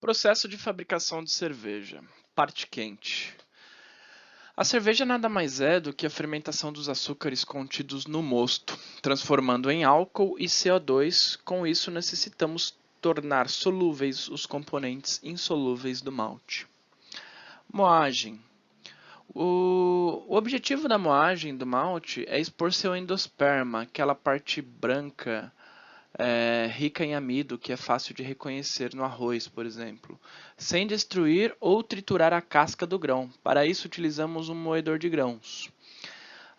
Processo de fabricação de cerveja. Parte quente. A cerveja nada mais é do que a fermentação dos açúcares contidos no mosto, transformando em álcool e CO2. Com isso, necessitamos tornar solúveis os componentes insolúveis do malte. Moagem. O objetivo da moagem do malte é expor seu endosperma, aquela parte branca rica em amido que é fácil de reconhecer no arroz, por exemplo, sem destruir ou triturar a casca do grão. Para isso, utilizamos um moedor de grãos.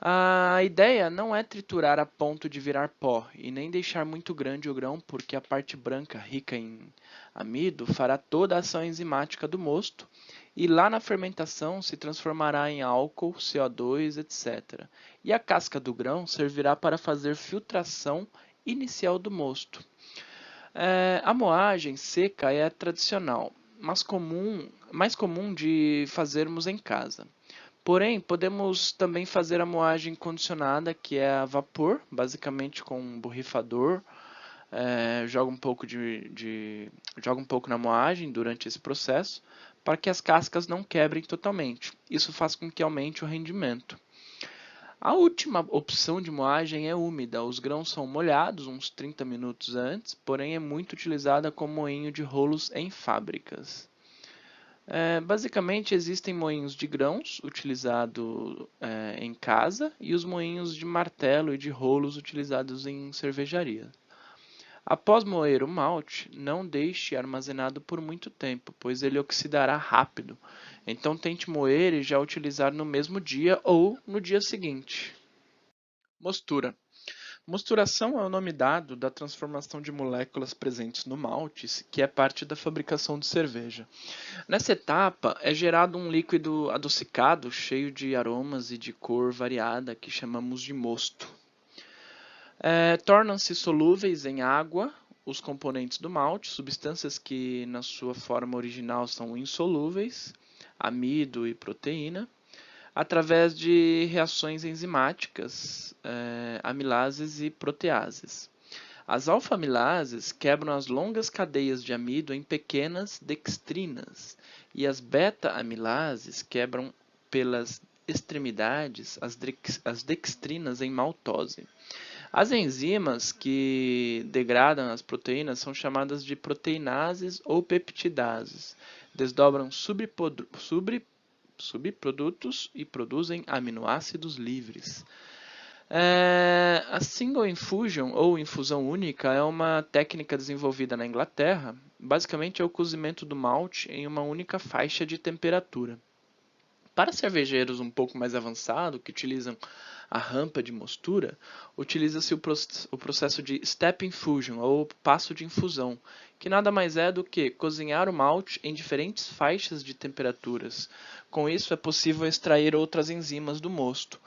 A ideia não é triturar a ponto de virar pó e nem deixar muito grande o grão, porque a parte branca, rica em amido, fará toda a ação enzimática do mosto e lá na fermentação se transformará em álcool, CO2, etc. E a casca do grão servirá para fazer filtração inicial do mosto. A moagem seca é a tradicional, mas mais comum de fazermos em casa. Porém, podemos também fazer a moagem condicionada, que é a vapor, basicamente com um borrifador. Joga um pouco na moagem durante esse processo, para que as cascas não quebrem totalmente. Isso faz com que aumente o rendimento. A última opção de moagem é úmida. Os grãos são molhados uns 30 minutos antes, porém é muito utilizada como moinho de rolos em fábricas. Basicamente existem moinhos de grãos utilizados em casa e os moinhos de martelo e de rolos utilizados em cervejaria. Após moer o malte, não deixe armazenado por muito tempo, pois ele oxidará rápido. Então tente moer e já utilizar no mesmo dia ou no dia seguinte. Mostura. Mosturação é o nome dado da transformação de moléculas presentes no malte, que é parte da fabricação de cerveja. Nessa etapa, é gerado um líquido adocicado, cheio de aromas e de cor variada, que chamamos de mosto. Tornam-se solúveis em água os componentes do malte, substâncias que na sua forma original são insolúveis, amido e proteína, através de reações enzimáticas, amilases e proteases. As alfa-amilases quebram as longas cadeias de amido em pequenas dextrinas e as beta-amilases quebram pelas extremidades as dextrinas em maltose. As enzimas que degradam as proteínas são chamadas de proteinases ou peptidases. Desdobram subprodutos e produzem aminoácidos livres. A single infusion ou infusão única é uma técnica desenvolvida na Inglaterra. Basicamente é o cozimento do malte em uma única faixa de temperatura. Para cervejeiros um pouco mais avançados, que utilizam a rampa de mostura, utiliza-se o processo de step infusion, ou passo de infusão, que nada mais é do que cozinhar o malte em diferentes faixas de temperaturas. Com isso, é possível extrair outras enzimas do mosto.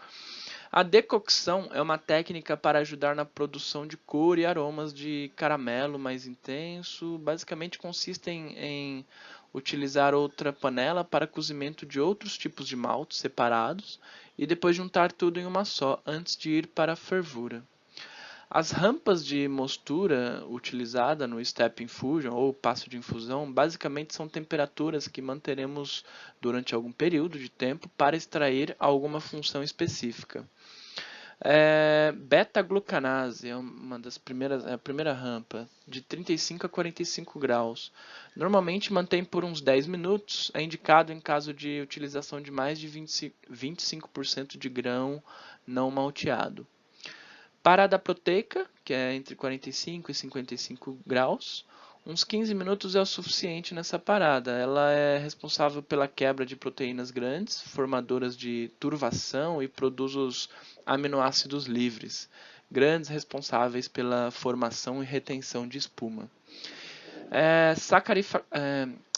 A decocção é uma técnica para ajudar na produção de cor e aromas de caramelo mais intenso. Basicamente consiste em utilizar outra panela para cozimento de outros tipos de maltes separados e depois juntar tudo em uma só, antes de ir para a fervura. As rampas de mostura utilizada no Step Infusion ou passo de infusão basicamente são temperaturas que manteremos durante algum período de tempo para extrair alguma função específica. Beta-glucanase é uma das primeiras, é a primeira rampa, de 35 a 45 graus. Normalmente mantém por uns 10 minutos, é indicado em caso de utilização de mais de 25% de grão não malteado. Parada proteica, que é entre 45 e 55 graus. Uns 15 minutos é o suficiente nessa parada. Ela é responsável pela quebra de proteínas grandes, formadoras de turvação e produz os aminoácidos livres, grandes responsáveis pela formação e retenção de espuma.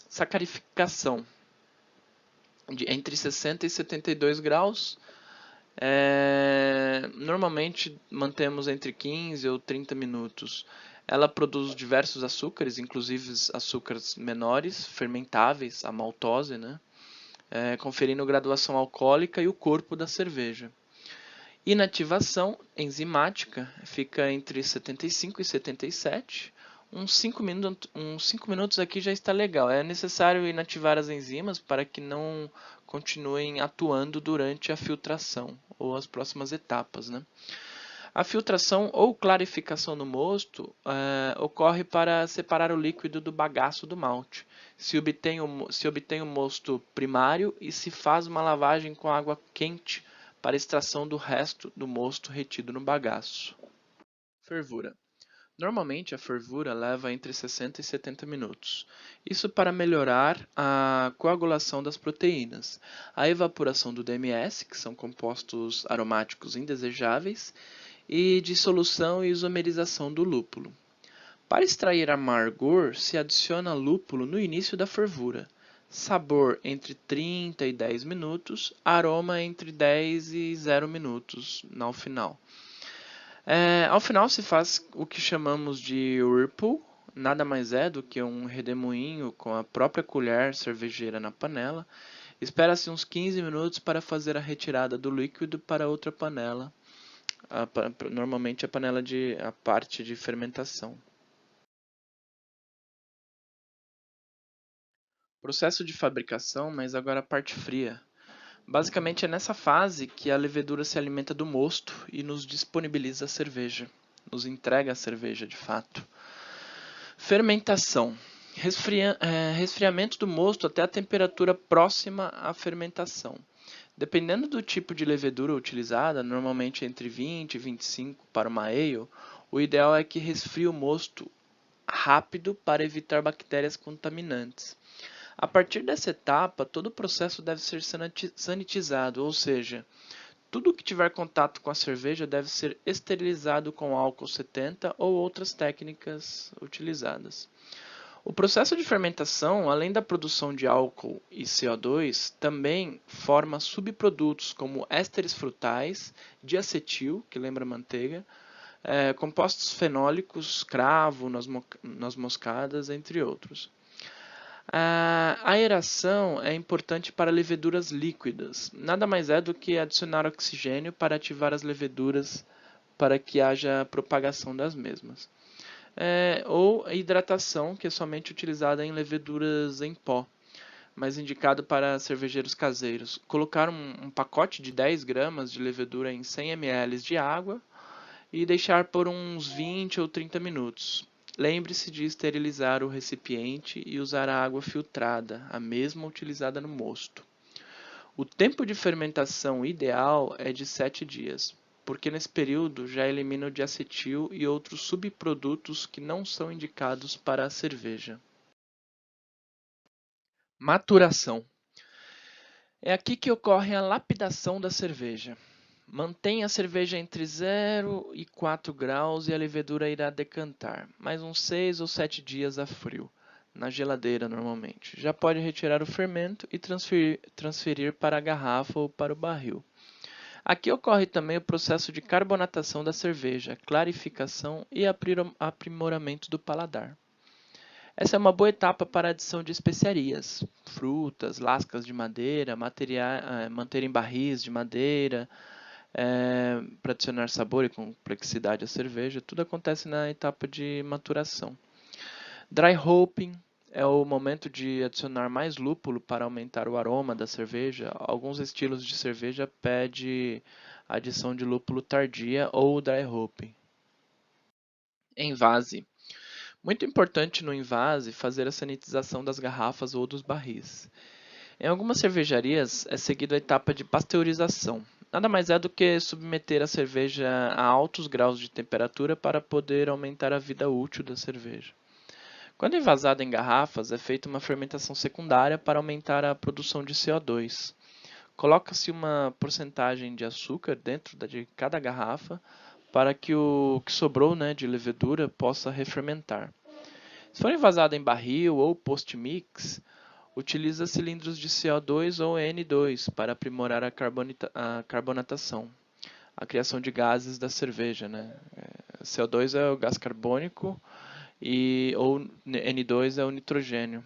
Sacarificação entre 60 e 72 graus. Normalmente mantemos entre 15 ou 30 minutos. Ela produz diversos açúcares, inclusive açúcares menores, fermentáveis, a maltose, né? Conferindo graduação alcoólica e o corpo da cerveja. Inativação enzimática fica entre 75 e 77. uns 5 minutos aqui já está legal. É necessário inativar as enzimas para que não continuem atuando durante a filtração ou as próximas etapas, né? A filtração ou clarificação no mosto ocorre para separar o líquido do bagaço do malte. Se obtém o mosto primário e se faz uma lavagem com água quente para extração do resto do mosto retido no bagaço. Fervura. Normalmente a fervura leva entre 60 e 70 minutos. Isso para melhorar a coagulação das proteínas, a evaporação do DMS, que são compostos aromáticos indesejáveis, e dissolução e isomerização do lúpulo. Para extrair amargor, se adiciona lúpulo no início da fervura. Sabor entre 30 e 10 minutos, aroma entre 10 e 0 minutos ao final. Ao final se faz o que chamamos de whirlpool, nada mais é do que um redemoinho com a própria colher cervejeira na panela. Espera-se uns 15 minutos para fazer a retirada do líquido para outra panela, normalmente a parte de fermentação. Processo de fabricação, mas agora a parte fria. Basicamente é nessa fase que a levedura se alimenta do mosto e nos disponibiliza a cerveja, nos entrega a cerveja de fato. Fermentação. Resfriamento do mosto até a temperatura próxima à fermentação. Dependendo do tipo de levedura utilizada, normalmente entre 20 e 25 para uma ale, o ideal é que resfrie o mosto rápido para evitar bactérias contaminantes. A partir dessa etapa, todo o processo deve ser sanitizado, ou seja, tudo que tiver contato com a cerveja deve ser esterilizado com álcool 70 ou outras técnicas utilizadas. O processo de fermentação, além da produção de álcool e CO2, também forma subprodutos como ésteres frutais, diacetil, que lembra manteiga, compostos fenólicos, cravo, noz moscadas, entre outros. A aeração é importante para leveduras líquidas. Nada mais é do que adicionar oxigênio para ativar as leveduras para que haja propagação das mesmas. Ou a hidratação, que é somente utilizada em leveduras em pó, mas indicado para cervejeiros caseiros. Colocar um pacote de 10 gramas de levedura em 100 ml de água e deixar por uns 20 ou 30 minutos. Lembre-se de esterilizar o recipiente e usar a água filtrada, a mesma utilizada no mosto. O tempo de fermentação ideal é de 7 dias, porque nesse período já elimina o diacetil e outros subprodutos que não são indicados para a cerveja. Maturação. É aqui que ocorre a lapidação da cerveja. Mantenha a cerveja entre 0 e 4 graus e a levedura irá decantar, mais uns 6 ou 7 dias a frio, na geladeira normalmente. Já pode retirar o fermento e transferir para a garrafa ou para o barril. Aqui ocorre também o processo de carbonatação da cerveja, clarificação e aprimoramento do paladar. Essa é uma boa etapa para a adição de especiarias, frutas, lascas de madeira, manter em barris de madeira, para adicionar sabor e complexidade à cerveja. Tudo acontece na etapa de maturação. Dry hopping é o momento de adicionar mais lúpulo para aumentar o aroma da cerveja. Alguns estilos de cerveja pedem adição de lúpulo tardia ou dry hopping. Envase. Muito importante no envase fazer a sanitização das garrafas ou dos barris. Em algumas cervejarias é seguida a etapa de pasteurização. Nada mais é do que submeter a cerveja a altos graus de temperatura para poder aumentar a vida útil da cerveja. Quando envasada em garrafas, é feita uma fermentação secundária para aumentar a produção de CO2. Coloca-se uma porcentagem de açúcar dentro de cada garrafa para que o que sobrou, de levedura possa refermentar. Se for envasada em barril ou post-mix, utiliza cilindros de CO2 ou N2 para aprimorar a carbonatação, a criação de gases da cerveja. CO2 é o gás carbônico ou N2 é o nitrogênio.